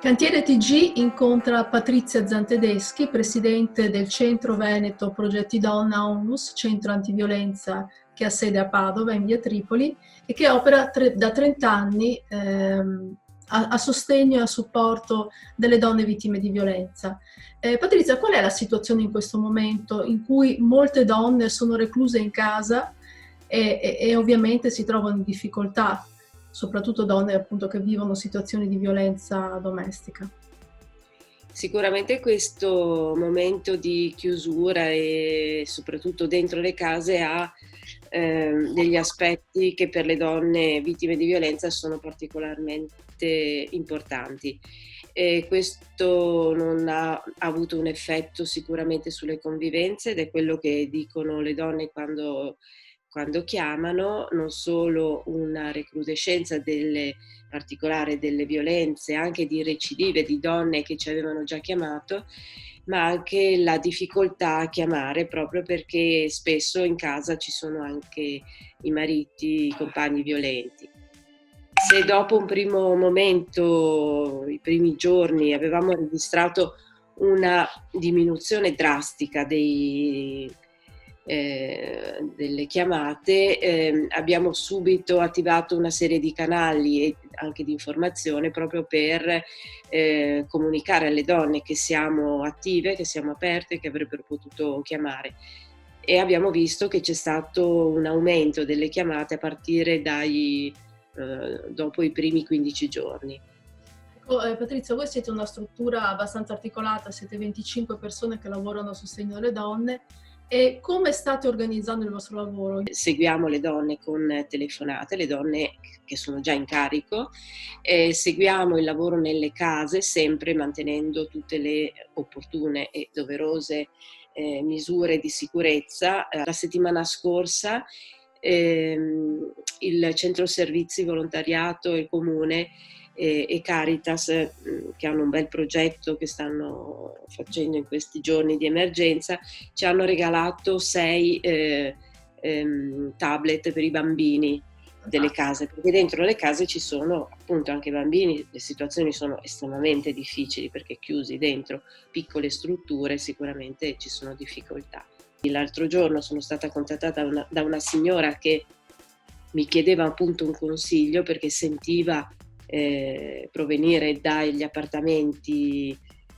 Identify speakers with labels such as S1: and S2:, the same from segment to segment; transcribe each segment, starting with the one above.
S1: Cantiere TG incontra Patrizia Zantedeschi, presidente del Centro Veneto Progetti Donna Onlus, centro antiviolenza che ha sede a Padova, in via Tripoli, e che opera da 30 anni a sostegno e a supporto delle donne vittime di violenza. Patrizia, qual è la situazione in questo momento in cui molte donne sono recluse in casa e ovviamente si trovano in difficoltà, soprattutto donne appunto che vivono situazioni di violenza domestica?
S2: Sicuramente questo momento di chiusura e soprattutto dentro le case ha degli aspetti che per le donne vittime di violenza sono particolarmente importanti. Questo non ha avuto un effetto sicuramente sulle convivenze ed è quello che dicono le donne quando chiamano, non solo una recrudescenza particolare delle violenze, anche di recidive di donne che ci avevano già chiamato, ma anche la difficoltà a chiamare proprio perché spesso in casa ci sono anche i mariti, i compagni violenti. Se dopo un primo momento, i primi giorni, avevamo registrato una diminuzione drastica delle chiamate, abbiamo subito attivato una serie di canali e anche di informazione proprio per comunicare alle donne che siamo attive, che siamo aperte, che avrebbero potuto chiamare. E abbiamo visto che c'è stato un aumento delle chiamate a partire dopo i primi 15 giorni.
S1: Patrizia, voi siete una struttura abbastanza articolata, siete 25 persone che lavorano a sostegno delle donne. E come state organizzando il vostro lavoro?
S2: Seguiamo le donne con telefonate, le donne che sono già in carico, seguiamo il lavoro nelle case sempre mantenendo tutte le opportune e doverose misure di sicurezza. La settimana scorsa il centro servizi volontariato e comune e Caritas, che hanno un bel progetto che stanno facendo in questi giorni di emergenza, ci hanno regalato 6 tablet per i bambini delle case, perché dentro le case ci sono appunto anche bambini, le situazioni sono estremamente difficili perché chiusi dentro piccole strutture sicuramente ci sono difficoltà. L'altro giorno sono stata contattata da una signora che mi chiedeva appunto un consiglio perché sentiva provenire dagli appartamenti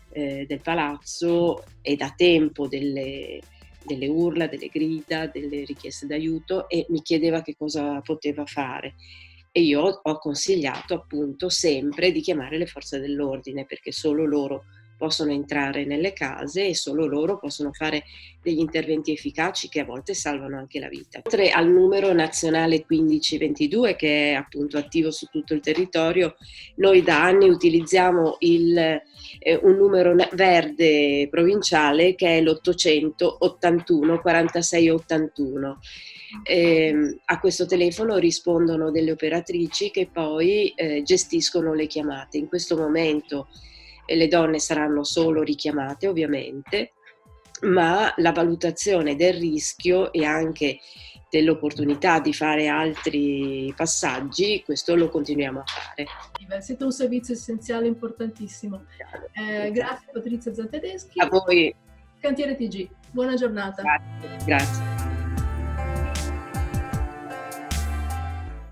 S2: del palazzo e da tempo delle urla, delle grida, delle richieste d'aiuto e mi chiedeva che cosa poteva fare. E io ho consigliato appunto sempre di chiamare le forze dell'ordine perché solo loro possono entrare nelle case e solo loro possono fare degli interventi efficaci che a volte salvano anche la vita. Oltre al numero nazionale 1522 che è appunto attivo su tutto il territorio, noi da anni utilizziamo un numero verde provinciale che è l'800 81 46 81. A questo telefono rispondono delle operatrici che poi gestiscono le chiamate. In questo momento le donne saranno solo richiamate ovviamente, ma la valutazione del rischio e anche dell'opportunità di fare altri passaggi, questo lo continuiamo a fare.
S1: Siete un servizio essenziale importantissimo. Grazie Patrizia Zantedeschi.
S2: A voi.
S1: Cantiere TG, buona giornata.
S2: Grazie.